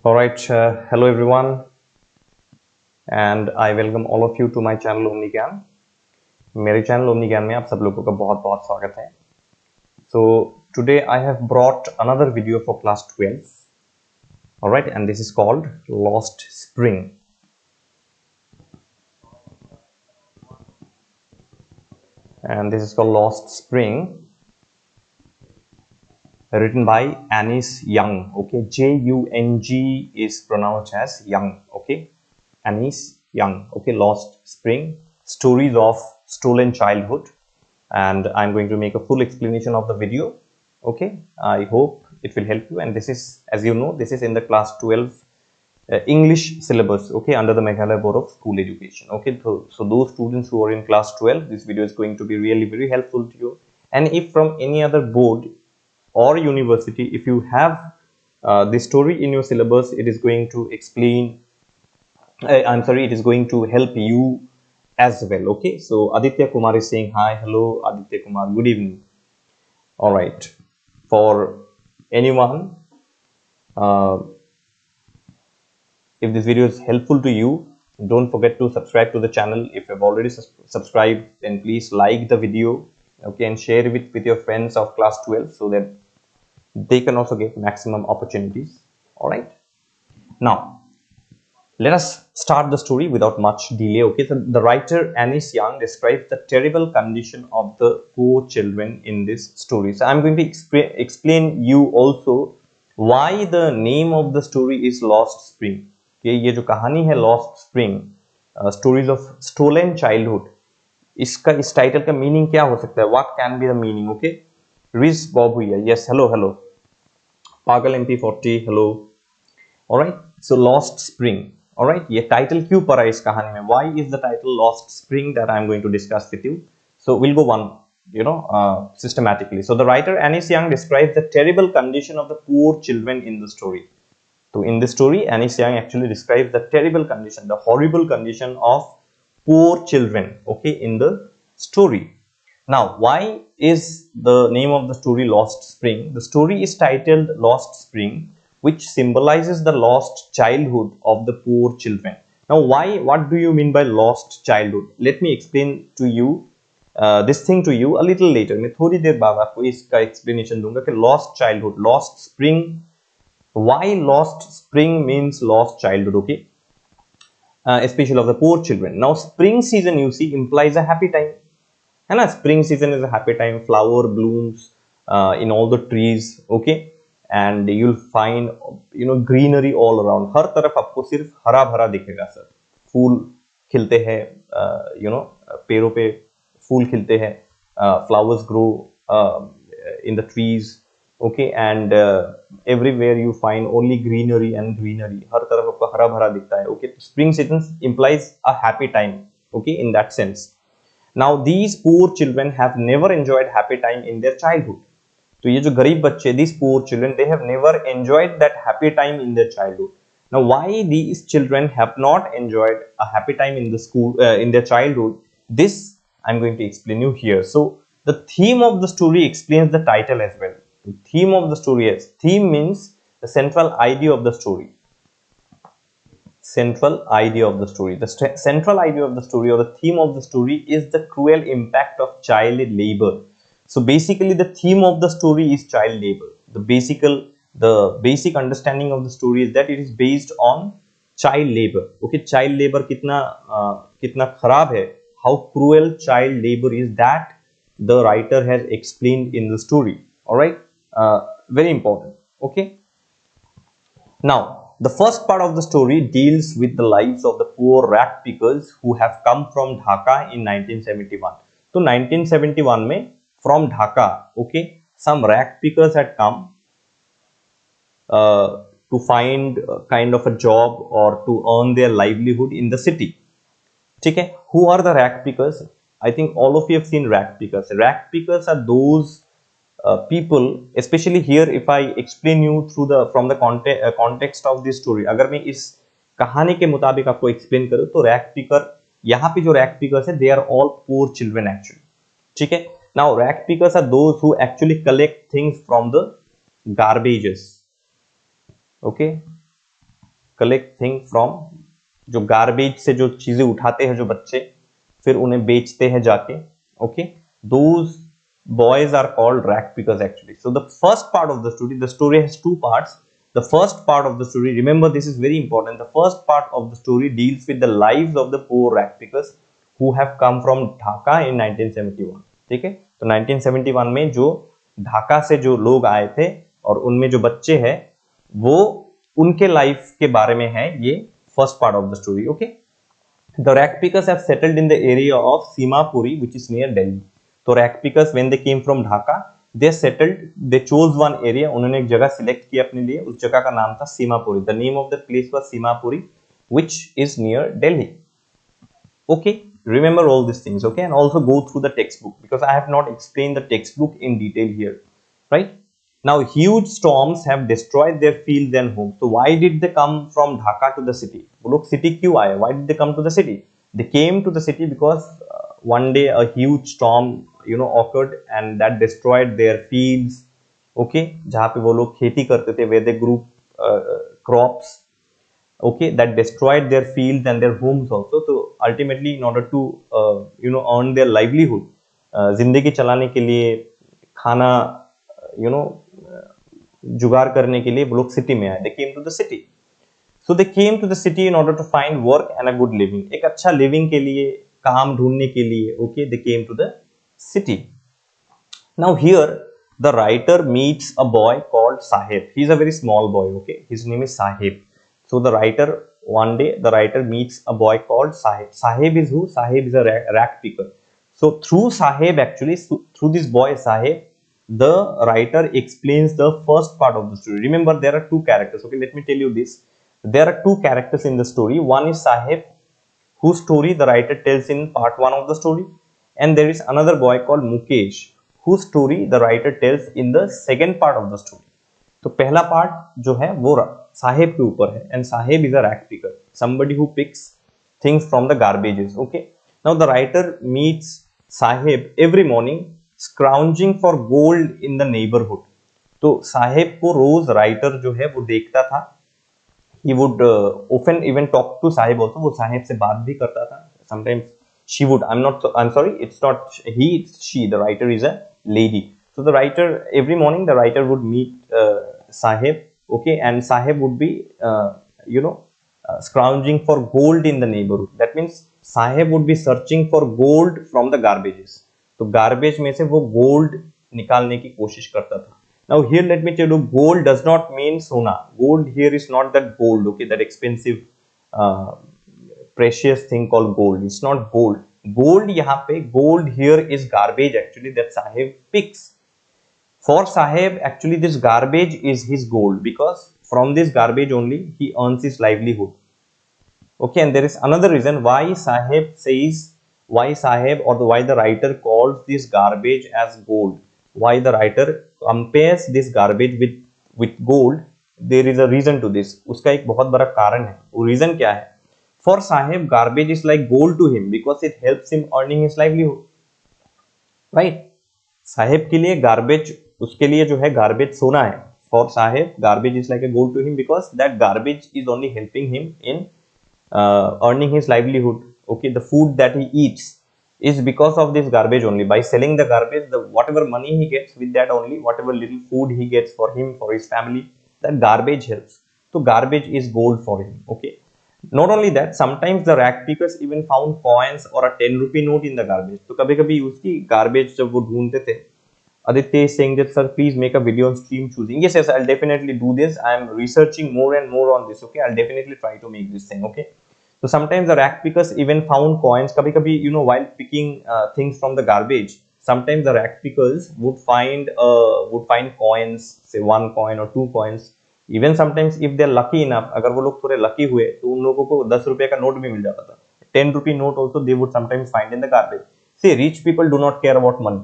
Alright, hello everyone, and I welcome all of you to my channel Omni Gyan. मेरे channel Omni Gyan में आप सब लोगों का बहुत बहुत स्वागत है. So today I have brought another video for class 12. Alright, and this is called Lost Spring. And this is called Lost Spring, written by Jung. Okay, Jung is pronounced as Young. Okay, Jung. Okay, Lost Spring, stories of stolen childhood, and I'm going to make a full explanation of the video. Okay, I hope it will help you. And this is, as you know, this is in the class 12 English syllabus. Okay, under the Meghalaya Board of School Education. Okay, so those students who are in class 12, this video is going to be really very helpful to you. And if from any other board or university, if you have this story in your syllabus, it is going to explain, it is going to help you as well. Okay, so Aditya Kumar is saying hi. Hello Aditya Kumar, good evening. All right, for anyone, if this video is helpful to you, don't forget to subscribe to the channel. If you have already subscribed, then please like the video, okay, and share it with your friends of class 12 so that they can also get maximum opportunities. All right, now let us start the story without much delay. Okay, so the writer Jung describes the terrible condition of the poor children in this story. So I'm going to explain you also why the name of the story is Lost Spring. Okay, ये जो कहानी है Lost Spring, stories of stolen childhood, इसका इस title का meaning क्या हो सकता है? What can be the meaning? Okay, Riz Bob हुई. Yes, hello. पागल MP40, hello. All right, so Lost Spring. All right, ये टाइटल क्यों पड़ा इस कहानी में? Why is the title Lost Spring? That I'm going to discuss with you. So we'll go one, systematically. So the writer Jung describes the terrible condition of the poor children in the story. So in this story, Jung actually describes the terrible condition, the horrible condition of poor children. Okay, in the story. Now, why is the name of the story Lost Spring? The story is titled Lost Spring, which symbolizes the lost childhood of the poor children. Now, what do you mean by lost childhood? Let me explain to you this thing to you a little later. मैं थोड़ी देर बाद आपको इसका explanation दूंगा कि lost childhood, lost spring. Why lost spring means lost childhood? Okay, especially of the poor children. Now, spring season, you see, implies a happy time. है ना? Spring season is a happy time. Flower blooms in all the trees. Okay. And you'll find greenery all around. हर तरफ आपको सिर्फ हरा भरा दिखेगा sir. फूल खिलते हैं, पेड़ों पे फूल खिलते हैं. Flowers grow in the trees. Okay, and everywhere you find only greenery and greenery. हर तरफ आपको हरा भरा दिखता है. Okay, spring season implies a happy time. Okay, in that sense. Now these poor children have never enjoyed happy time in their childhood. तो ये जो गरीब बच्चे, these poor children, they have never enjoyed that happy time in their childhood. Now, why these children have not enjoyed a happy time in the school, in their childhood? This I'm going to explain you here. So, the theme of the story explains the title as well. The theme of the story is, theme means the central idea of the story. Central idea of the story. The central idea of the story, or the theme of the story, is the cruel impact of child labor. So basically, the theme of the story is child labor. The basic understanding of the story is that it is based on child labor. Okay, child labor कितना खराब है, how cruel child labor is, that the writer has explained in the story. All right, very important. Okay, now the first part of the story deals with the lives of the poor rag pickers who have come from Dhaka in 1971. So 1971 में from Dhaka, okay, some rag pickers had come to find kind of a job or to earn their livelihood in the city. Okay, who are the rag pickers? I think all of you have seen rag pickers. Rag pickers are those people, especially here, if I explain you through from the context of this story. अगर मैं इस कहानी के मुताबिक आपको explain करूँ तो rag picker, यहाँ पे जो rag pickers है, they are all poor children actually. ठीक है? Now, rag pickers are those who actually collect things from the garbages. Okay, collect thing from, जो गार्बेज से जो चीजें उठाते हैं जो बच्चे, फिर उन्हें बेचते हैं जाके. Okay, those boys are called rag pickers actually. So the first part of the story has two parts. The first part of the story, remember this is very important, the first part of the story deals with the lives of the poor rag pickers who have come from Dhaka in 1971. ठीक है, तो 1971 में जो ढाका से जो लोग आए थे और उनमें जो बच्चे हैं, वो उनके लाइफ के बारे में है ये first part of the story. Okay, the rag pickers have settled in the area of Simapuri, which is near Delhi. तो rag pickers when they came from Dhaka, they settled, they chose one area, उन्होंने एक जगह select की अपने लिए, उस जगह का नाम था Seemapuri. The name of the place was Simapuri, which is near Delhi. Okay, remember all these things, okay, and also go through the textbook because I have not explained the textbook in detail here, right? Now, huge storms have destroyed their fields and homes. So, why did they come from Dhaka to the city? वो लोग city क्यों आए? Why did they come to the city? They came to the city because one day a huge storm, occurred and that destroyed their fields. Okay, जहाँ पे वो लोग खेती करते थे, where they grew crops. Okay, that destroyed their fields and their homes also. So, ultimately, in order to earn their livelihood, जिंदगी चलाने के लिए खाना जुगाड़ करने के लिए वो लोग सिटी में आए. They came to the city. So they came to the city in order to find work and a good living. एक अच्छा living के लिए, काम ढूंढने के लिए, okay, they came to the city. Now here the writer meets a boy called Saheb. He is a very small boy, okay. His name is Saheb. So the writer, one day the writer meets a boy called Saheb. Saheb is who? Saheb is a rag picker. So through Saheb actually, through this boy Saheb, the writer explains the first part of the story. Remember, there are two characters. Okay, let me tell you this. There are two characters in the story. One is Saheb, whose story the writer tells in part 1 of the story. And there is another boy called Mukesh, whose story the writer tells in the second part of the story. तो पहला part जो है वो साहेब के ऊपर है. And Saheb is a rag picker, somebody who picks things from the garbages. Okay. Now the writer meets Saheb every morning, scrounging for gold in the neighborhood. तो साहेब को रोज राइटर जो है वो देखता था. He would often even talk to Saheb also. वो साहेब से बात भी करता था. Sometimes she would. I'm sorry. It's not he. It's she. The writer is a lady. So the writer every morning the writer would meet Saheb. Okay, and Saheb would be scrounging for gold in the neighborhood. That means Saheb would be searching for gold from the garbages. तो garbage में से वो gold निकालने की कोशिश करता था. Now here let me tell you, gold does not mean सोना. Gold here is not that gold, okay, that expensive precious thing called gold. It's not gold. Gold यहाँ पे, gold here is garbage actually that Saheb picks. For Saheb actually this garbage is his gold because from this garbage only he earns his livelihood. Okay, and there is another reason why Saheb says, why Saheb or why the writer calls this garbage as gold. Why the writer compares this garbage with gold. There is a reason to this. उसका एक बहुत बड़ा कारण है. वो reason क्या है? For Saheb, garbage is like gold to him because it helps him earning his livelihood. Right? Saheb के लिए garbage, उसके लिए जो है garbage सोना है. For Saheb, garbage is like a gold to him because that garbage is only helping him in earning his livelihood. Okay, the food that he eats is because of this garbage only. By selling the garbage, whatever money he gets, with that only, whatever little food he gets for him, for his family, that garbage helps. So garbage is gold for him. Okay. Not only that, sometimes the rag pickers even found coins or a 10 rupee note in the garbage. तो कभी-कभी उसकी garbage जब वो ढूंढते थे, Aditya is saying that, sir, please make a video on stream choosing. Yes, I'll definitely do this. I am researching more and more on this. Okay, I'll definitely try to make this thing. Okay. So sometimes the rag pickers even found coins. कभी-कभी, while picking things from the garbage, sometimes the rag pickers would find coins, say 1 coin or 2 coins. Even sometimes if they're lucky enough, अगर वो लोग थोड़े lucky हुए, तो उन लोगों को 10 रुपए का नोट भी मिल जाता था. 10 rupee note also they would sometimes find in the garbage. See, rich people do not care about money,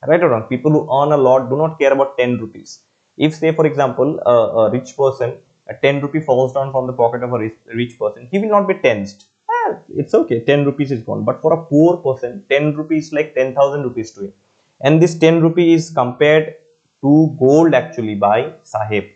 right or wrong? People who earn a lot do not care about 10 rupees. If, say, for example, a rich person, a 10 rupee falls down from the pocket of a rich person, he will not be tensed. It's okay, 10 rupees is gone. But for a poor person, 10 rupees is like 10,000 rupees to him. And this 10 rupee is compared to gold actually by Saheb,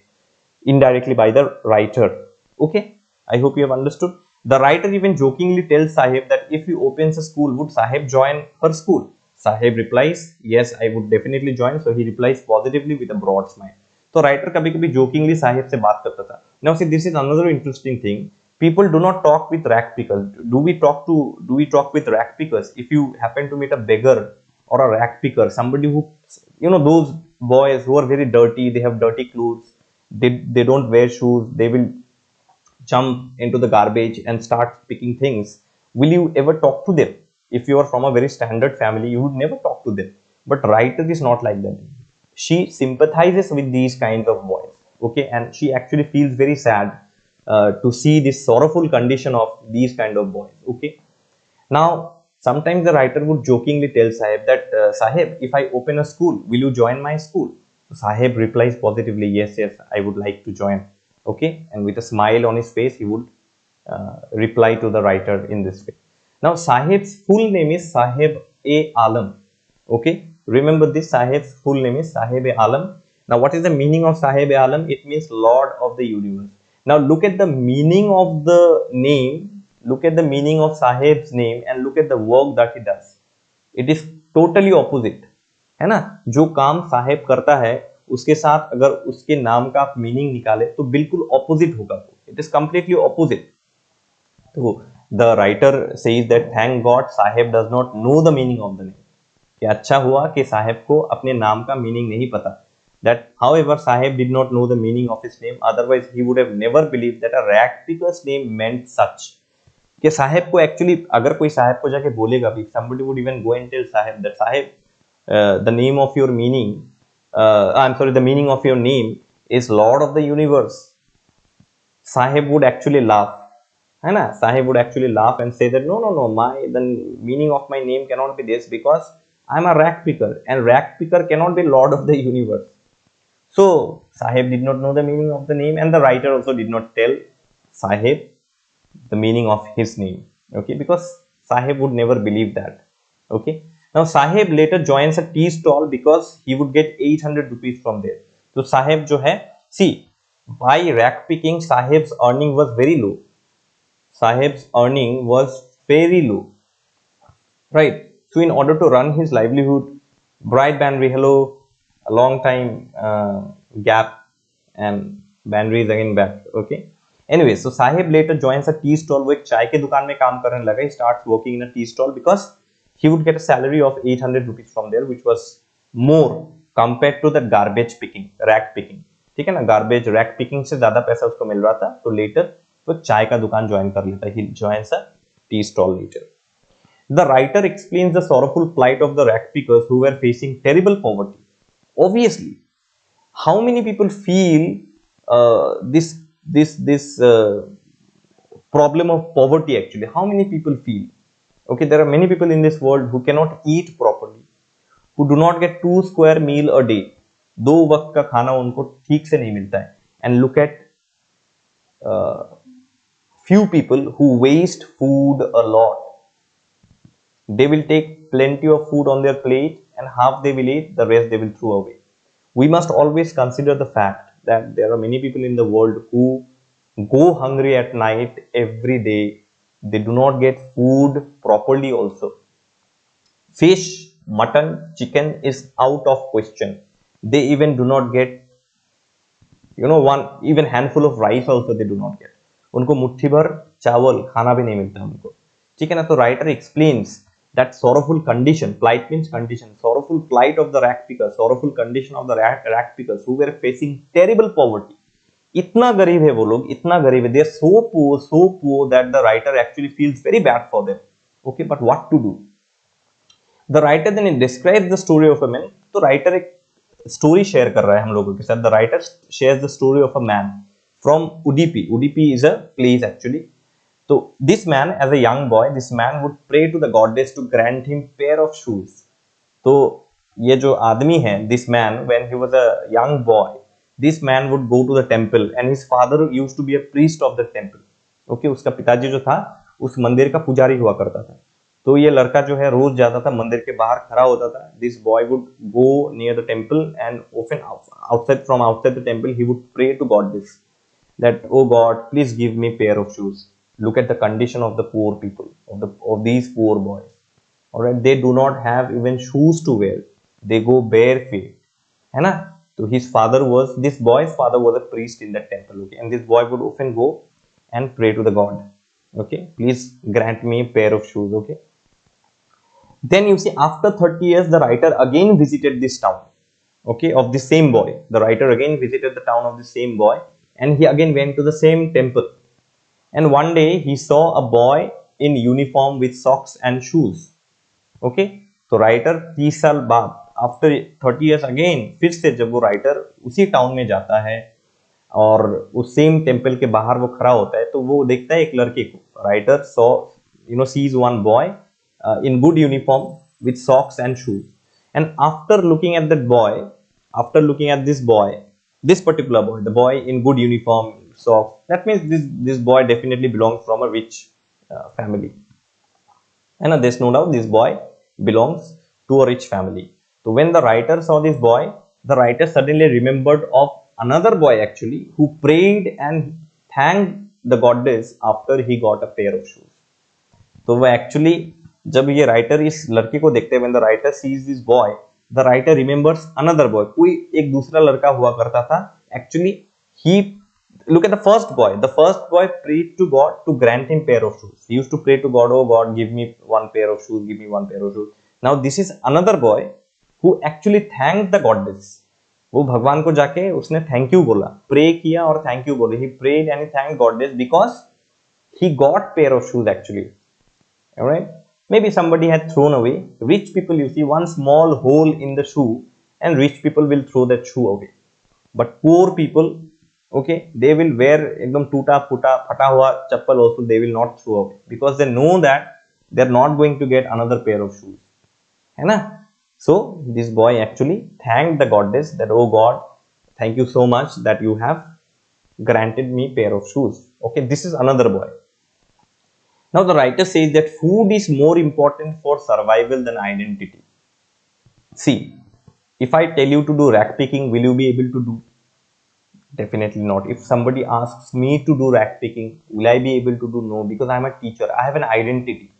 indirectly by the writer. Okay. I hope you have understood. The writer even jokingly tells Saheb that if he opens a school, would Saheb join her school? Saheb replies, yes, I would definitely join. So he replies positively with a broad smile. तो writer कभी कभी jokingly Sahib से बात करता था. Now see, this is another interesting thing. People do not talk with rag pickers. Do we talk with rag pickers? If you happen to meet a beggar or a rag picker, somebody who, those boys who are very dirty, they have dirty clothes, they don't wear shoes, they will jump into the garbage and start picking things. Will you ever talk to them? If you are from a very standard family, you would never talk to them. But writer is not like that. She sympathizes with these kinds of boys, okay, and she actually feels very sad to see this sorrowful condition of these kind of boys, okay. Now, sometimes the writer would jokingly tell Saheb that, Saheb, if I open a school, will you join my school? Saheb replies positively, yes, yes, I would like to join, okay, and with a smile on his face, he would reply to the writer in this way. Now, Saheb's full name is Saheb A. Alam, okay. Remember this, Saheb's full name is Saheb A. Alam. Now, what is the meaning of Saheb A. Alam? It means Lord of the Universe. Now, look at the meaning of the name, look at the meaning of Saheb's name and look at the work that he does. It is totally opposite, है ना. जो काम साहेब करता है उसके साथ अगर उसके नाम का आप मीनिंग निकाले तो बिल्कुल ऑपोजिट होगा. It is completely opposite. तो the writer says that thank God Saheb does not know the meaning of the name. कि अच्छा हुआ कि साहेब को अपने नाम का मीनिंग नहीं पता. That however Saheb did not know the meaning of his name, otherwise he would have never believed that a rag picker's name meant such. कि साहेब को एक्चुअली अगर कोई साहेब को जाके बोलेगा भी, somebody would even go and tell Saheb that Saheb, the name of your meaning, the meaning of your name is Lord of the Universe. Saheb would actually laugh, है ना. Saheb would actually laugh and say that no, the meaning of my name cannot be this because I'm a rag picker and rag picker cannot be Lord of the Universe. So Saheb did not know the meaning of the name and the writer also did not tell Saheb the meaning of his name, okay, because Saheb would never believe that, okay. Now Saheb later joins a tea stall because he would get 800 rupees from there. So Saheb jo hai, see, by rag picking Saheb's earning was very low. Saheb's earning was very low, right. So in order to run his livelihood, bright Banbury, hello, a long time gap, and Banbury is again back, okay. Anyway, so Saheb later joins a tea stall. वो एक चाय के दुकान में काम करने लगा. He starts working in a tea stall because he would get a salary of 800 rupees from there, which was more compared to the garbage picking, rag picking. ठीक है ना, garbage rag picking से ज़्यादा पैसा उसको मिल रहा था. तो later वो चाय का दुकान ज्वाइन कर लेता है. He joins a tea stall later. The writer explains the sorrowful plight of the rag pickers who were facing terrible poverty. Obviously, how many people feel this problem of poverty actually? How many people feel? Okay, there are many people in this world who cannot eat properly, who do not get 2 square meal a day. 2 वक्त का खाना उनको ठीक से नहीं मिलता है. And look at few people who waste food a lot. They will take plenty of food on their plate and half they will eat, the rest they will throw away. We must always consider the fact that there are many people in the world who go hungry at night every day. They do not get food properly also. Fish, mutton, chicken is out of question. They even do not get, one even handful of rice also they do not get. उनको मुट्ठी भर चावल खाना भी नहीं मिलता उनको. ठीक है ना. तो writer explains that sorrowful condition, plight means condition, sorrowful plight of the rag pickers, sorrowful condition of the rag pickers who were facing terrible poverty. इतना गरीब है वो लोग, इतना गरीब है. They are so poor that the writer actually feels very bad for them. Okay, but what to do? The writer then describes the story of a man. तो writer एक story share कर रहा है हम लोगों के साथ. The writer shares the story of a man from Udipi. Udipi is a place actually. So this man, as a young boy, this man would pray to the goddess to grant him pair of shoes. तो ये जो आदमी है, this man, when he was a young boy, this man would go to the temple and his father used to be a priest of the temple. Okay, उसका पिताजी जो था उस मंदिर का पुजारी हुआ करता था. तो ये लड़का जो है रोज जाता था मंदिर के बाहर खड़ा होता था. This boy would go near the temple and often outside the temple he would pray to goddess. that, oh God, please give me pair of shoes. Look at the condition of the poor people, of these poor boys. All right, they do not have even shoes to wear. They go bare feet, है ना? So his father was, this boy's father was a priest in that temple, okay, and this boy would often go and pray to the God, okay, please grant me a pair of shoes, okay. Then you see, after 30 years, the writer again visited this town, okay, of the same boy. The writer again visited the town of the same boy, and he again went to the same temple. And one day he saw a boy in uniform with socks and shoes. Okay, तो writer 30 साल बाद, after 30 years again, फिर से जब वो writer उसी town में जाता है और उस सेम टेम्पल के बाहर वो खड़ा होता है, तो वो देखता है एक लड़के को. Writer saw sees one boy in good uniform with socks and shoes, and after looking at that boy, after looking at this particular boy, the boy in good uniform, socks, that means this boy definitely belongs from a rich family, and there's no doubt this boy belongs to a rich family. So when the writer saw this boy, the writer suddenly remembered of another boy actually who prayed and thanked the goddess after he got a pair of shoes. तो वो actually, जब ये writer इस लड़के को देखते हैं, when the writer sees this boy, the writer remembers another boy. कोई एक दूसरा लड़का हुआ करता था. Actually, he look at the first boy. The first boy prayed to God to grant him pair of shoes. He used to pray to God, oh God, give me one pair of shoes, give me one pair of shoes. Now this is another boy who actually thanked the goddess. वो भगवान को जाके उसने thank you बोला, pray किया और thank you बोले. He prayed and he thanked goddess because he got pair of shoes actually. All right, maybe somebody had thrown away. Rich people, you see, one small hole in the shoe and rich people will throw that shoe away, but poor people, okay, they will wear ekdam toota phata hua chappal also, they will not throw away because they know that they are not going to get another pair of shoes, hai na? So this boy actually thanked the goddess that, oh God, thank you so much that you have granted me pair of shoes. Okay, this is another boy. Now the writer says that food is more important for survival than identity. See, if I tell you to do rack picking, will you be able to do? Definitely not. If somebody asks me to do rack picking, will I be able to do? No, because I am a teacher. I have an identity.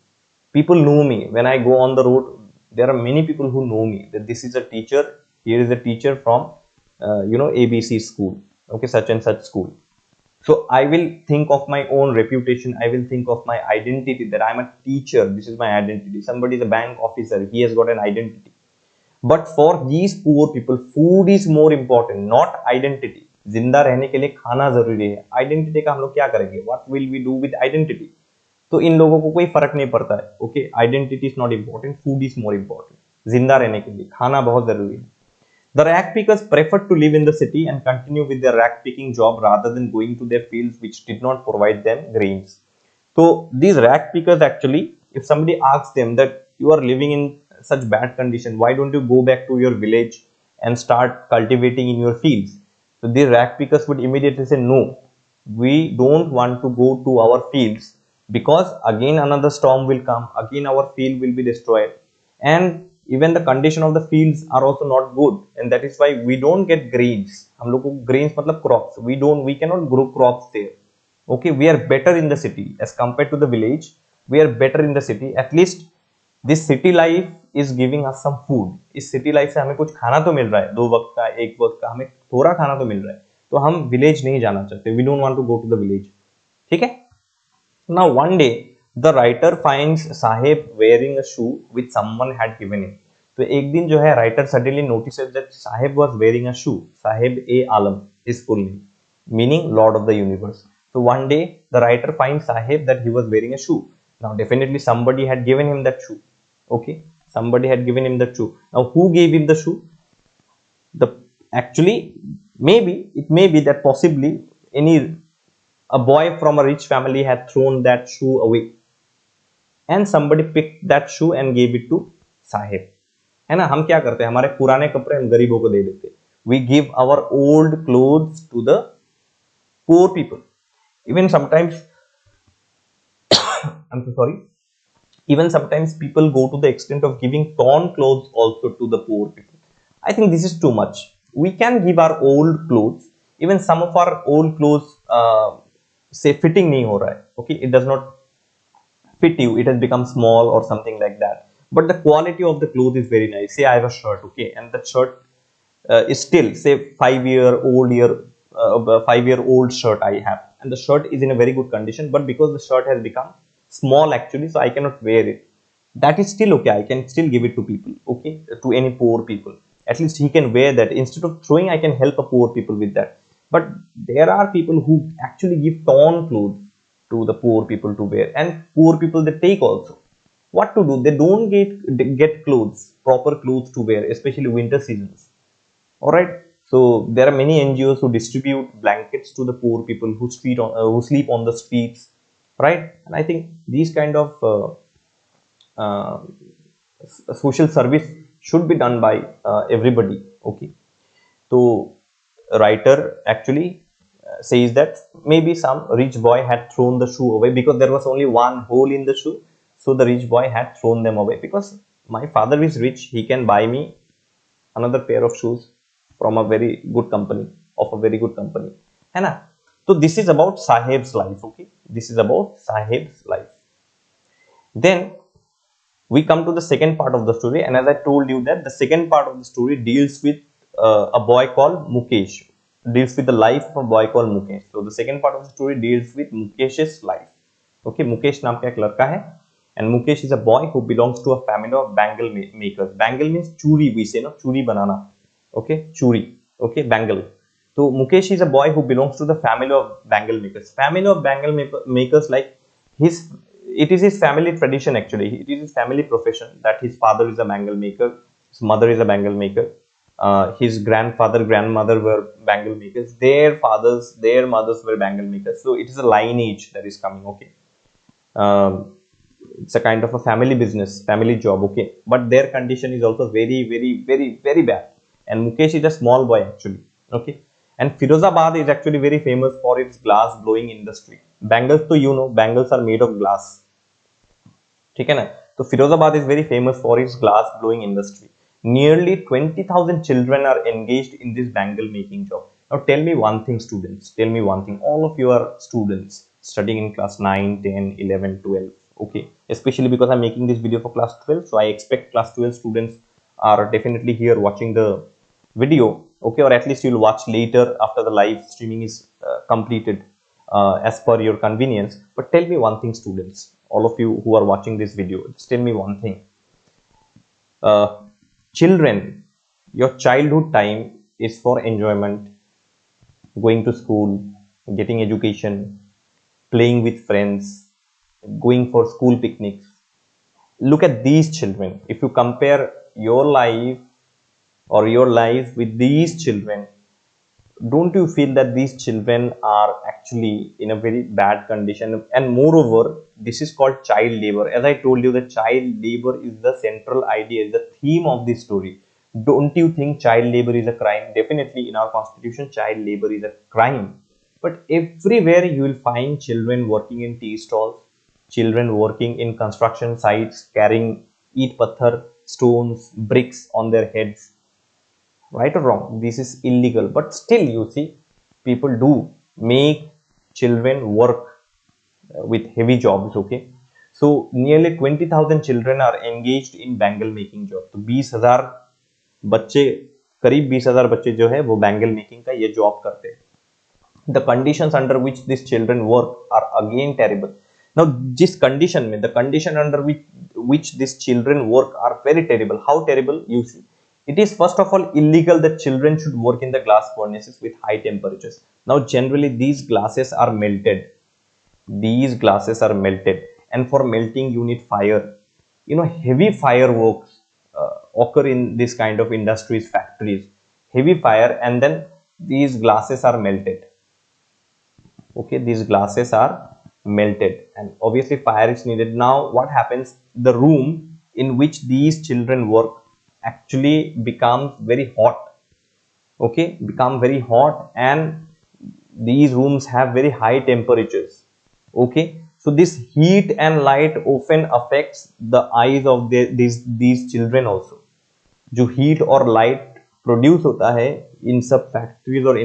People know me. When I go on the road, there are many people who know me, that this is a teacher. Here is a teacher from ABC school, okay, such and such school. So I will think of my own reputation. I will think of my identity, that I'm a teacher. This is my identity. Somebody is a bank officer. He has got an identity. But for these poor people, food is more important, not identity. जिंदा रहने के लिए खाना जरूरी है. Identity का हम लोग क्या करेंगे? What will we do with identity? तो इन लोगों को कोई फर्क नहीं पड़ता है. Okay, identity is not important. Food is more important. जिंदा रहने के लिए खाना बहुत जरूरी है. The rack pickers preferred to live in the city and continue with their rack picking job rather than going to their fields which did not provide them grains. So these rack pickers actually, if somebody asks them that you are living in such bad condition, why don't you go back to your village and start cultivating in your fields? So these rack pickers would immediately say, no, we don't want to go to our fields because again another storm will come, again our field will be destroyed, and even the condition of the fields are also not good, and that is why we don't get grains. हम लोग को grains मतलब crops. We cannot grow crops there. Okay, we are better in the city as compared to the village. We are better in the city. At least this city life is giving us some food. इस city life से हमें कुछ खाना तो मिल रहा है, 2 वक्त का, 1 वक्त का, हमें थोड़ा खाना तो मिल रहा है. तो हम village नहीं जाना चाहते. We don't want to go to the village. ठीक है? Now one day the writer finds Saheb wearing a shoe which someone had given him. तो एक दिन जो है writer suddenly notices that Saheb was wearing a shoe. Saheb A. Alam, his full name, meaning Lord of the Universe. So one day the writer finds Saheb that he was wearing a shoe. Now definitely somebody had given him that shoe. Okay, somebody had given him that shoe. Now who gave him the shoe? Actually it may be that possibly a boy from a rich family had thrown that shoe away, and somebody picked that shoe and gave it to Saheb. है ना? हम क्या करते हैं, हमारे पुराने कपड़े हम गरीबों को दे देते हैं. We give our old clothes to the poor people. Even sometimes I'm so sorry, even sometimes people go to the extent of giving torn clothes also to the poor people. I think this is too much. We can give our old clothes. Even some of our old clothes say fitting नहीं हो रहा है, okay, it does not fit you, it has become small or something like that, but the quality of the cloth is very nice. Say I have a shirt, okay, and the shirt is still say 5 year old shirt I have, and the shirt is in a very good condition, but because the shirt has become small actually, so I cannot wear it. That is still okay, I can still give it to people, okay, to any poor people. At least he can wear that. Instead of throwing, I can help a poor people with that. But there are people who actually give torn clothes to the poor people to wear, and poor people they take also. What to do? They don't get clothes, proper clothes to wear, especially winter seasons. All right. So there are many NGOs who distribute blankets to the poor people who sleep on the streets, right? And I think these kind of social service should be done by everybody. Okay. So writer actually says that maybe some rich boy had thrown the shoe away because there was only one hole in the shoe. So the rich boy had thrown them away because my father is rich. He can buy me another pair of shoes from a very good company, of a very good company. है ना? So this is about Saheb's life. Okay. This is about Saheb's life. Then we come to the second part of the story, and as I told you that the second part of the story deals with a boy called Mukesh, deals with the life of a boy called Mukesh. So the second part of the story deals with Mukesh's life. Okay, Mukesh नाम का एक लड़का है, and Mukesh is a boy who belongs to a family of bangle makers. Bangle means चूड़ी, we say, no, चूड़ी बनाना. Okay, चूड़ी. Okay, bangle. So Mukesh is a boy who belongs to the family of bangle makers. Family of bangle makers, like it is his family tradition actually. It is his family profession that his father is a bangle maker, his mother is a bangle maker, his grandfather, grandmother were bangle makers, their fathers, their mothers were bangle makers. So it is a lineage that is coming. Okay, it's a kind of a family business, family job. Okay, but their condition is also very, very, very, very bad. And Mukesh is a small boy actually. Okay. And Firozabad is actually very famous for its glass blowing industry. Bangles, so you know, bangles are made of glass. ठीक है ना? So Firozabad is very famous for its glass blowing industry. Nearly 20,000 children are engaged in this bangle making job. Now tell me one thing, students. Tell me one thing. All of you are students studying in class 9, 10, 11, 12. Okay. Especially because I'm making this video for class 12. So I expect class 12 students are definitely here watching the video. Okay, or at least you'll watch later after the live streaming is completed as per your convenience. But tell me one thing, students, all of you who are watching this video, just tell me one thing. Children, your childhood time is for enjoyment, going to school, getting education, playing with friends, going for school picnics. Look at these children. If you compare your life or your life with these children, don't you feel that these children are actually in a very bad condition? And moreover, this is called child labor. As I told you, the child labor is the central idea, is the theme of this story. Don't you think child labor is a crime? Definitely in our constitution, child labor is a crime. But everywhere you will find children working in tea stalls, children working in construction sites, carrying eat pathar, stones, bricks on their heads. Right or wrong, this is illegal, but still you see people do make children work with heavy jobs. Okay, so nearly 20,000 children are engaged in bangle making job. तो 20,000 बच्चे, करीब 20,000 बच्चे जो है वो bangle making का ये job करते हैं. The conditions under which these children work are again terrible. Now जिस condition में, the condition under which these children work are very terrible. How terrible? You see, it is first of all illegal that children should work in the glass furnaces with high temperatures. Now generally these glasses are melted. These glasses are melted, and for melting you need fire. You know, heavy fireworks occur in this kind of industries, factories. Heavy fire, and then these glasses are melted. Okay, these glasses are melted, and obviously fire is needed. Now what happens? The room in which these children work actually becomes very hot. Okay, become very hot, and these rooms have very high temperatures. Okay, so this heat and light often affects the eyes of these children also. जो heat और light produce होता है इन सब factories और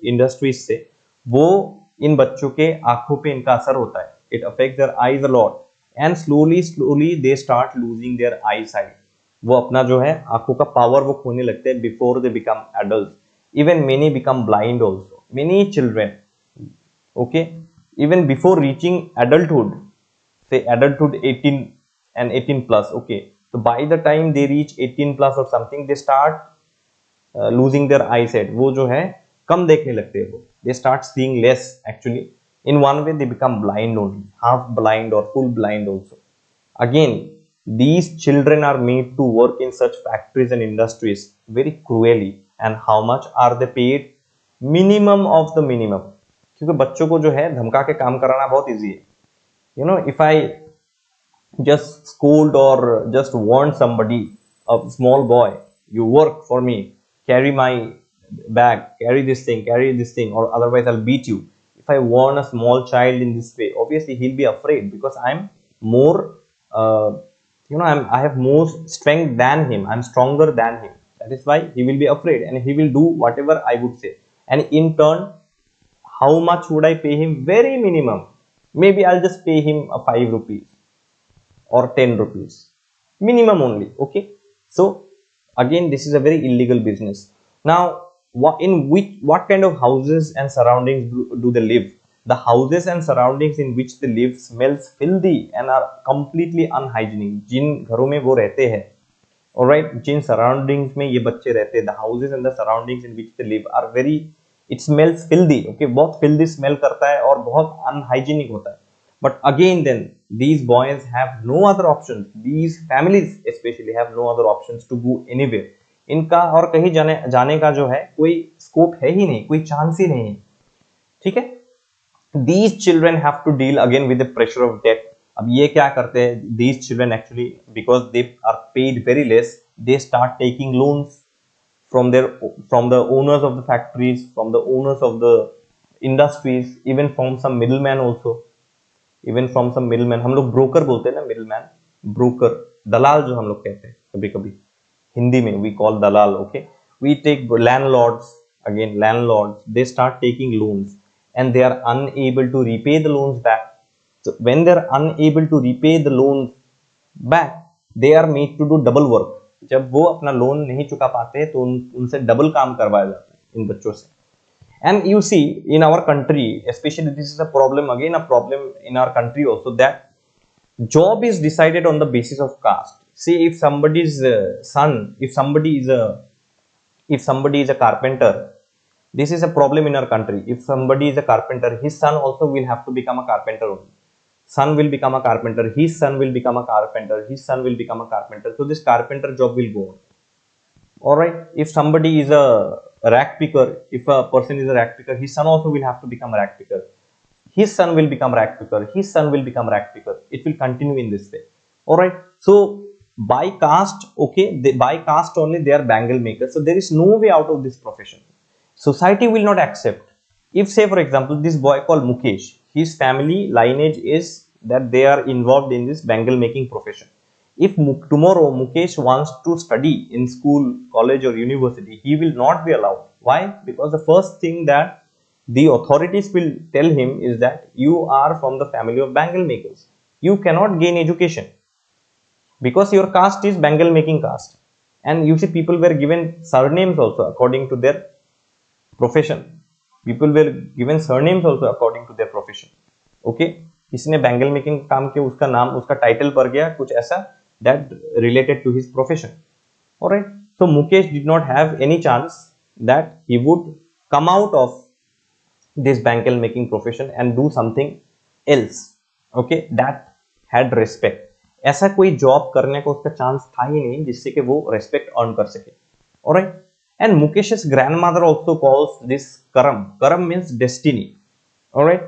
industries से, वो इन बच्चों के आंखों पे इनका असर होता है, it affect their eyes a lot and slowly they start losing their eyesight, वो अपना जो है आंखों का पावर वो खोने लगते हैं before they become adult, even many become blind also, many children, okay, even before reaching adulthood, say adulthood 18 and 18 plus, okay, so by the time they reach 18 plus or something they start losing their eyesight, वो जो है कम देखने लगते हैं, वो they start seeing less actually, in one way they become blind only, half blind or full blind also. Again, these children are made to work in such factories and industries very cruelly, and how much are they paid? Minimum of the minimum, क्योंकि बच्चों को जो है धमका के काम कराना बहुत इजी है, you know, if I just scold or just warn somebody, a small boy, you work for me, carry my bag, carry this thing, or otherwise I'll beat you. If I warn a small child in this way, obviously he'll be afraid because I'm more, I have more strength than him. I'm stronger than him. That is why he will be afraid and he will do whatever I would say. And in turn, how much would I pay him? Very minimum. Maybe I'll just pay him a 5 rupees or 10 rupees. Minimum only. Okay. So again, this is a very illegal business. Now, what kind of houses and surroundings do they live? The houses and surroundings in which they live smells filthy and are completely unhygienic. जिन घरों में वो रहते हैं, alright, जिन surroundings में ये बच्चे रहते हैं, the houses and the surroundings in which they live are very, it smells filthy. Okay, बहुत filthy smell करता है और बहुत unhygienic होता है. But again, then these boys have no other options. These families especially have no other options to go anywhere. इनका और कहीं जाने का जो है कोई स्कोप है ही नहीं, कोई चांस ही नहीं है. ठीक है. These children have to deal again with the pressure of debt. अब ये क्या करते हैं? These children actually, because they are paid very less, they start taking loans from the owners of the factories, from the owners of the industries, even from some middlemen also. Even from some middlemen, हम लोग broker बोलते हैं ना, middleman, broker, दलाल जो हम लोग कहते हैं कभी कभी हिंदी में, we call Dalal. Okay, we take landlords, again landlords, they start taking loans and they are unable to repay the loans back. So when they are unable to repay the loans back, they are made to do double work. जब वो अपना loan नहीं चुका पाते तो उनसे double काम करवाया जाता है इन बच्चों से. And you see, in our country, especially this is a problem, again a problem in our country also, that job is decided on the basis of caste. See, if somebody's son, if somebody is a carpenter, this is a problem in our country. If somebody is a carpenter, his son also will have to become a carpenter only. Son will become a carpenter, his son will become a carpenter, his son will become a carpenter. So this carpenter job will go on. Alright, if somebody is a rack picker, if a person is a rack picker, his son also will have to become a rack picker. His son will become rack picker, his son will become rack picker. It will continue in this way. Alright, so by caste, okay, by caste only they are bangle makers. So there is no way out of this profession. Society will not accept. If, say for example, this boy called Mukesh, his family lineage is that they are involved in this bangle making profession. If tomorrow Mukesh wants to study in school, college or university, he will not be allowed. Why? Because the first thing that the authorities will tell him is that you are from the family of bangle makers. You cannot gain education because your caste is bangle making caste. And you see, people were given surnames also according to their profession. People were given surnames also according to their profession. Okay, किसी ने bangle making काम किया, उसका नाम, उसका title पड़ गया कुछ ऐसा that related to his profession. Alright, so Mukesh did not have any chance that he would come out of this bangle making profession and do something else, okay, that had respect. ऐसा कोई job करने का उसका chance था ही नहीं जिससे कि वो रेस्पेक्ट अर्न कर सके. Alright, and Mukesh's grandmother also calls this karam. Karam means destiny. Alright,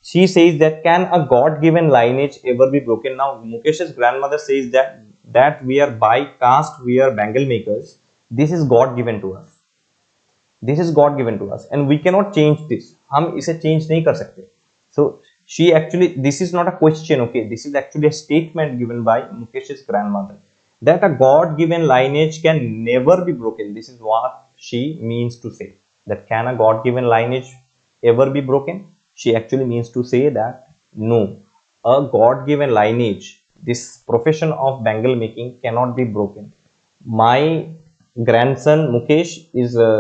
she says that can a God-given lineage ever be broken? Now Mukesh's grandmother says that we are by caste, we are bangle makers. This is God-given to us. This is God-given to us, and we cannot change this. हम इसे change नहीं कर सकते. So she actually, this is not a question, okay. This is actually a statement given by Mukesh's grandmother that a God-given lineage can never be broken. This is what she means to say. That can a God-given lineage ever be broken? she actually means to say that no, a God-given lineage, this profession of bangle making cannot be broken. My grandson Mukesh is a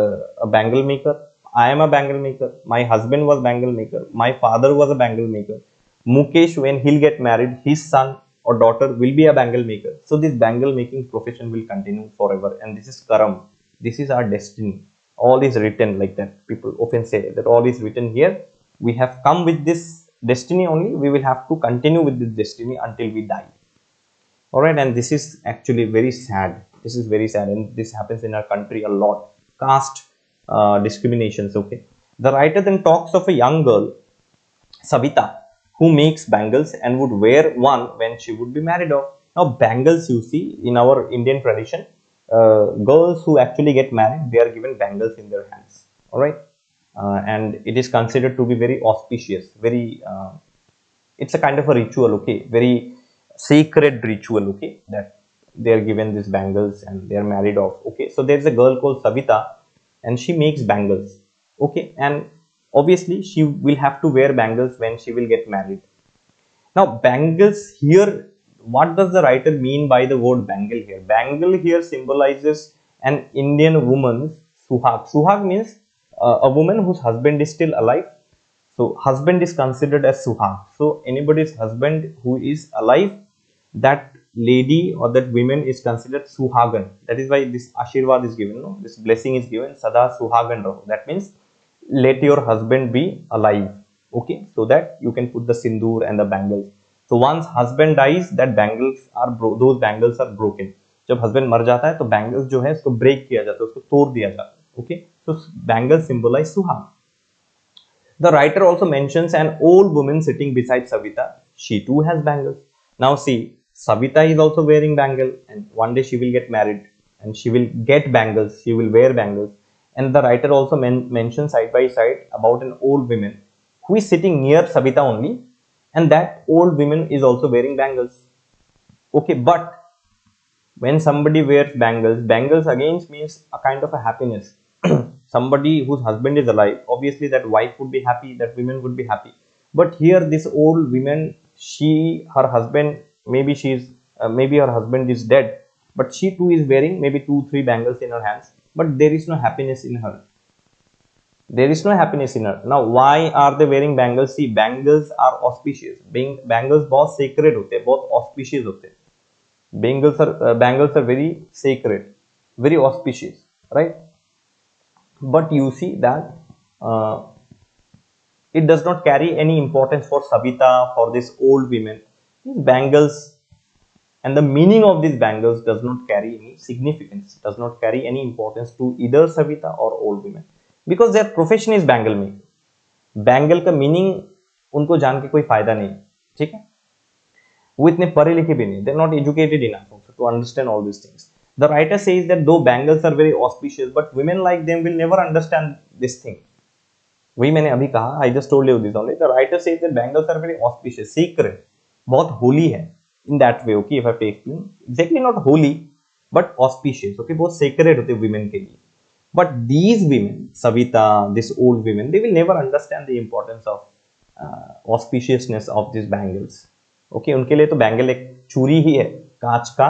bangle maker. I am a bangle maker. My husband was bangle maker. My father was a bangle maker. Mukesh, when he'll get married, his son or daughter will be a bangle maker. So this bangle making profession will continue forever. And this is karam. This is our destiny. All is written like that. People often say that all is written here. We have come with this destiny only. We will have to continue with this destiny until we die. All right, and this is actually very sad. This is very sad, and this happens in our country a lot. Caste discriminations. Okay, the writer then talks of a young girl, Savita, who makes bangles and would wear one when she would be married off. Now, bangles, you see, in our Indian tradition, girls who actually get married, they are given bangles in their hands. All right, and it is considered to be very auspicious. Very, it's a kind of a ritual. Okay, very sacred ritual. Okay, that they are given these bangles and they are married off. Okay, so there's a girl called Savita, and she makes bangles. Okay, and obviously she will have to wear bangles when she will get married. Now, bangles here, what does the writer mean by the word bangle here? Bangle here symbolizes an Indian woman's suhaag. Suhaag means a woman whose husband is still alive. So, husband is considered as suhaag. So, anybody's husband who is alive, that lady or that woman is considered suhagan. That is why this ashirwad is given, no? This blessing is given, sada suhagan raho. That means, let your husband be alive. Okay, so that you can put the sindoor and the bangles. So once husband dies, that bangles are those bangles are broken. जब husband मर जाता है तो bangles जो है उसको break किया जाता है, उसको तोड़ दिया जाता है. Okay, so bangles symbolize suhag. The writer also mentions an old woman sitting beside Savita. She too has bangles. Now see, Savita is also wearing bangle, and one day she will get married and she will get bangles. She will wear bangles. And the writer also mentions side by side about an old woman who is sitting near Savita only, and that old woman is also wearing bangles. Okay, but when somebody wears bangles, bangles again means a kind of a happiness. Somebody whose husband is alive, obviously that wife would be happy, that woman would be happy. But here this old woman, her husband, maybe her husband is dead, but she too is wearing maybe 2-3 bangles in her hands, but there is no happiness in her. There is no happiness in her. Now, why are they wearing bangles? See, bangles are auspicious. Bangles बहुत sacred होते हैं, बहुत auspicious होते हैं. Bangles are very sacred, very auspicious, right? But you see that it does not carry any importance for Savita, for this old women. These bangles and the meaning of these bangles does not carry any significance, does not carry any importance to either Savita or old women, because their profession is bangle making. Bangle का meaning उनको जान के कोई फायदा नहीं, ठीक है? वो इतने पढ़े लिखे भी नहीं, they're not educated enough also to understand all these things. The writer says that though bangles are very auspicious, but women like them will never understand this thing. वही मैंने अभी कहा, I just told you this only. The writer says that bangles are very auspicious, sacred, बहुत holy है. In that way, okay, if I have to explain, exactly not holy, but auspicious, okay, बहुत sacred होते women के लिए. But these women, Savita, this old women, they will never understand the importance of auspiciousness of these bangles. Okay, उनके लिए तो bangle एक चूड़ी ही है, कांच का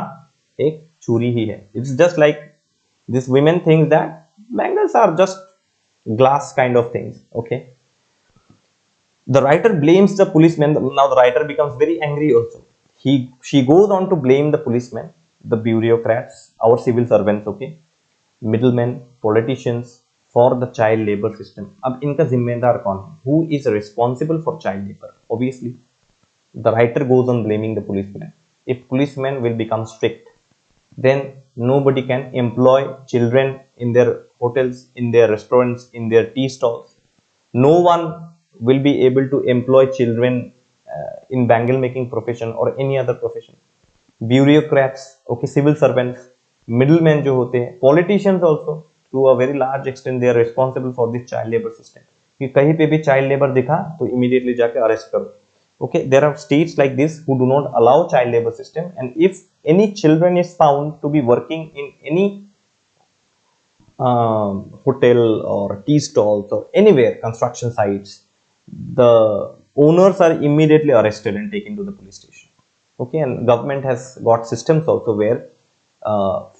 एक चूड़ी ही है. It's just like these women think that bangles are just glass kind of things. Okay. The writer blames the policeman. Now the writer becomes very angry also. She goes on to blame the policemen, the bureaucrats, our civil servants, okay, middlemen, politicians, for the child labor system. अब इनका जिम्मेदार कौन है? Who is responsible for child labor? Obviously, the writer goes on blaming the policemen. If policemen will become strict, then nobody can employ children in their hotels, in their restaurants, in their tea stalls. No one will be able to employ children in bangle making profession or any other profession. Bureaucrats, okay, civil servants, middlemen जो होते हैं, politicians also to a very large extent they are responsible for this child labor system. कि कहीं पे भी child labor दिखा तो immediately जाके arrest करो. Okay, there are states like this who do not allow child labor system, and if any children is found to be working in any hotel or tea stalls or anywhere construction sites, the owners are immediately arrested and taken to the police station. Okay, and government has got systems also where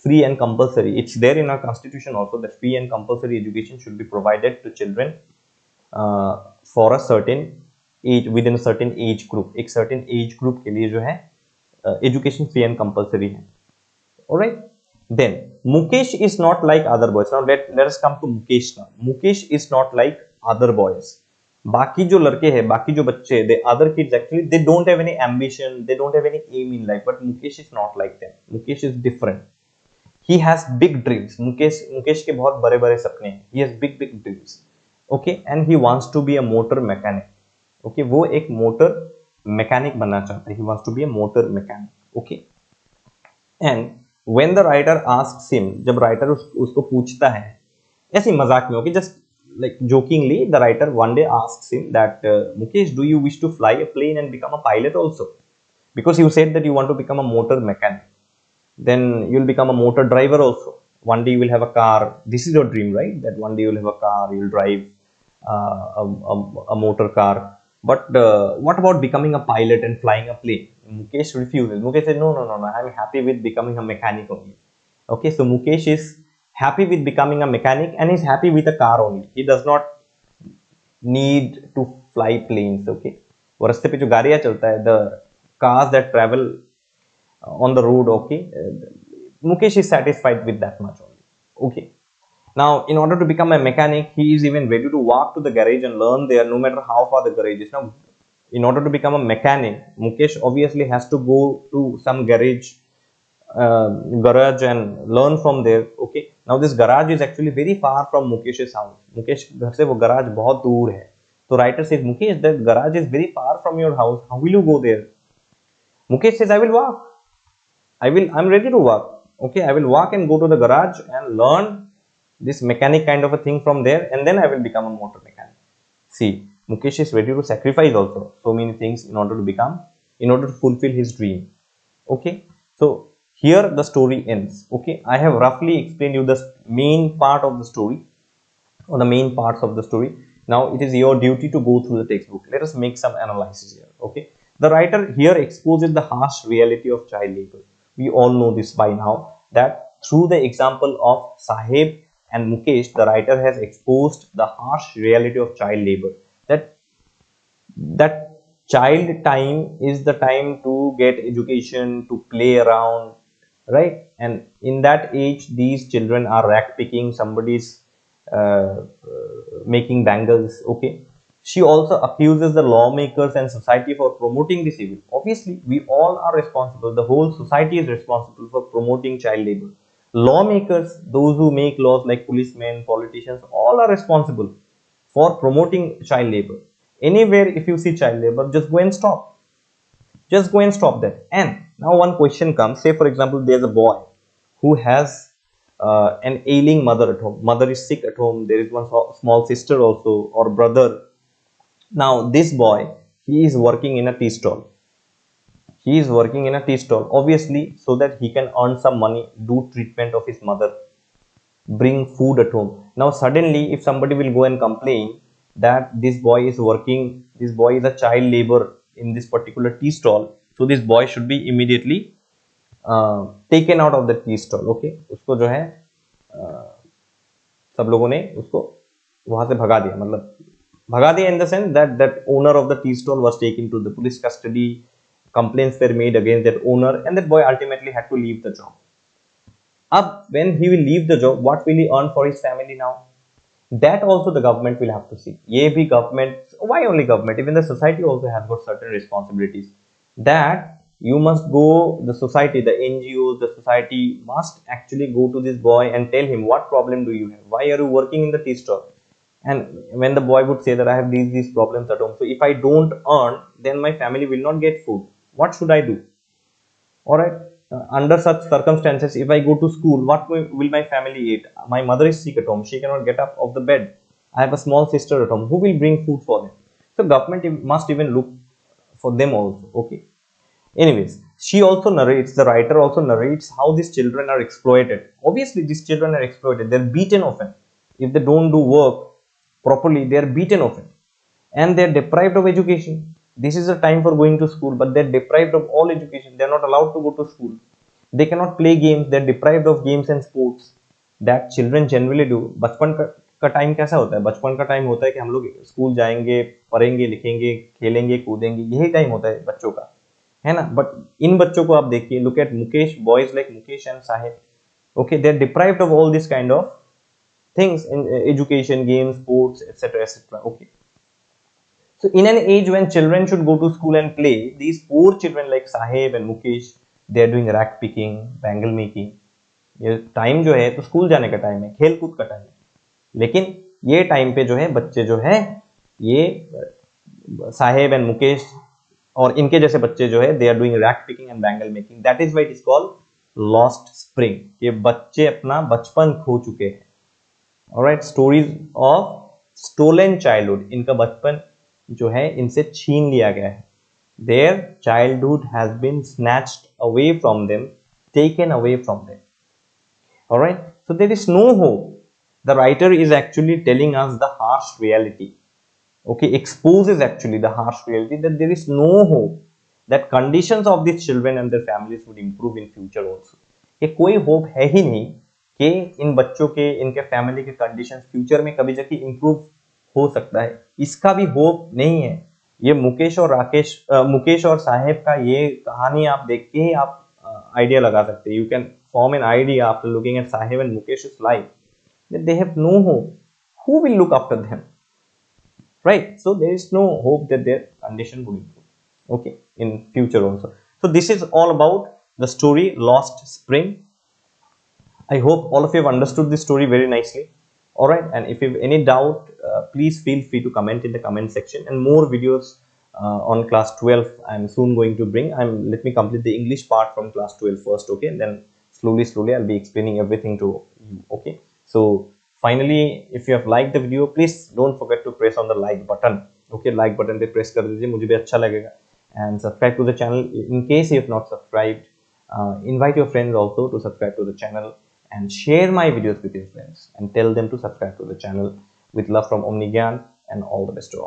free and compulsory, it's there in our constitution also, that free and compulsory education should be provided to children for a certain age, within a certain age group. एक certain age group के लिए जो है education free and compulsory है. Alright, then Mukesh is not like other boys. Now let us come to Mukesh now. Mukesh is not like other boys. बाकी जो लड़के हैं, बाकी जो बच्चे, the other kids actually, they don't have any ambition, they don't have any aim in life, but Mukesh is not like them. Mukesh is different. He has big dreams. Mukesh के बहुत बड़े बड़े सपने हैं. He has big dreams. Okay, and he wants to be a motor mechanic. Okay, वो एक motor mechanic बनना चाहता है. He wants to be a motor mechanic. Okay, and when the writer asks him, जब writer उसको पूछता है ऐसे मजाक में, okay, just like jokingly, the writer one day asks him that Mukesh, do you wish to fly a plane and become a pilot also? Because you said that you want to become a motor mechanic, then you'll become a motor driver also. One day you will have a car. This is your dream, right? That one day you'll have a car, you'll drive a motor car. But what about becoming a pilot and flying a plane? Mukesh refuses. Mukesh said, no, I'm happy with becoming a mechanic only. Okay, so Mukesh is happy with becoming a mechanic and he's happy with a car only. He does not need to fly planes. Okay, वो रास्ते पे जो गाड़ियाँ चलता है, the cars that travel on the road, okay, Mukesh is satisfied with that much only. Okay, now in order to become a mechanic, he is even ready to walk to the garage and learn there, no matter how far the garage is. Now, in order to become a mechanic, Mukesh obviously has to go to some garage and learn from there. Okay, now this garage is actually very far from Mukesh's house. Mukesh घर से वो garage बहुत दूर है. So writer says, Mukesh, the garage is very far from your house. How will you go there? Mukesh says, I will walk. I'm ready to walk. Okay, I will walk and go to the garage and learn this mechanic kind of a thing from there, and then I will become a motor mechanic. See, Mukesh is ready to sacrifice also so many things in order to fulfill his dream. Okay, so here the story ends. Okay, I have roughly explained you the main part of the story, or the main parts of the story. Now it is your duty to go through the textbook. Let us make some analysis here. Okay, the writer here exposes the harsh reality of child labor. We all know this by now, that through the example of Saheb and Mukesh, the writer has exposed the harsh reality of child labor. That child time is the time to get education, to play around, right? And in that age, these children are rack picking, somebody's making bangles. Okay, she also accuses the lawmakers and society for promoting this evil. Obviously, we all are responsible. The whole society is responsible for promoting child labor. Lawmakers, those who make laws like policemen, politicians, all are responsible for promoting child labor. Anywhere, if you see child labor, just go and stop. Just go and stop that. And now one question comes. Say, for example, there's a boy who has an ailing mother at home. Mother is sick at home. There is one small sister also, or brother. Now, this boy, he is working in a tea stall. He is working in a tea stall, obviously, so that he can earn some money, do treatment of his mother, bring food at home. Now, suddenly, if somebody will go and complain that this boy is working, this boy is a child labor in this particular tea stall, so this boy should be immediately taken out of the tea stall. Okay, उसको जो है सब लोगों ने उसको वहां से भगा दिया, मतलब भगा दिया in the sense that owner of the tea stall was taken to the police custody. Complaints were made against that owner, and that boy ultimately had to leave the job. Up when he will leave the job, what will he earn for his family now? That also the government will have to see. Ye bhi government, why only government? Even the society also has got certain responsibilities. That you must go, the society, the NGOs, the society must actually go to this boy and tell him, what problem do you have? Why are you working in the tea stall? And when the boy would say that I have these problems at home, so if I don't earn, then my family will not get food. What should I do? All right. Under such circumstances, if I go to school, what will my family eat? My mother is sick at home. She cannot get up of the bed. I have a small sister at home. Who will bring food for them? So government must even look for them also. Okay. Anyways, she also narrates, the writer also narrates how these children are exploited. Obviously, these children are exploited. They're beaten often. If they don't do work properly, they are beaten often. and they're deprived of education. This is a time for going to school, but they're deprived of all education. They're not allowed to go to school. They cannot play games. They're deprived of games and sports that children generally do. बचपन का time कैसा होता है? बचपन का time होता है कि हम लोग स्कूल जाएंगे, पढ़ेंगे, लिखेंगे, खेलेंगे, कूदेंगे, यही टाइम होता है बच्चों का, है ना? बट इन बच्चों को आप देखिए, look at Mukesh, boys like Mukesh and Sahib. Okay, they're deprived of all this kind of things in education, games, sports, etc., etc. Okay, so in an age when children should go to school and play, these poor children like Saheb and Mukesh, they are doing rack picking, bangle making. ये time जो है तो school जाने का time है, खेल कूद का टाइम है, लेकिन ये टाइम पे जो है बच्चे जो है ये साहेब एंड मुकेश और इनके जैसे बच्चे जो है they are doing rag picking and bangle making. That is why it is called lost spring. ये बच्चे अपना बचपन खो चुके हैं. Alright, stories of stolen childhood. इनका बचपन जो है इनसे छीन लिया गया है. Their childhood has been snatched away from them, taken away from them. Alright, so there is no hope. The writer is actually telling us the harsh reality. Okay, exposes actually the harsh reality that there is no hope that conditions of these children and their families would improve in future also. ये कोई hope है ही नहीं कि इन बच्चों के, इनके family के conditions future में कभी जाके इंप्रूव हो सकता है. इसका भी होप नहीं है. ये मुकेश और साहेब का ये कहानी आप देख के ही आप आइडिया लगा सकते हैं. You can form an idea after looking at Saheb and Mukesh's life that they have no hope. Who will look after them? Right? So there is no hope that their condition would improve. Okay, in future also. So this is all about the story Lost Spring. I hope all of you have understood this story very nicely. All right, and if you have any doubt, please feel free to comment in the comment section. And more videos on class 12 I'm soon going to bring. Let me complete the English part from class 12 first. Okay, and then slowly I'll be explaining everything to you. Okay. So finally, if you have liked the video, please don't forget to press on the like button. Okay, like button पे press कर दीजिए, मुझे भी अच्छा लगेगा. And subscribe to the channel in case you have not subscribed. Invite your friends also to subscribe to the channel and share my videos with your friends and tell them to subscribe to the channel. With love from Omni Gyan, and all the best to all.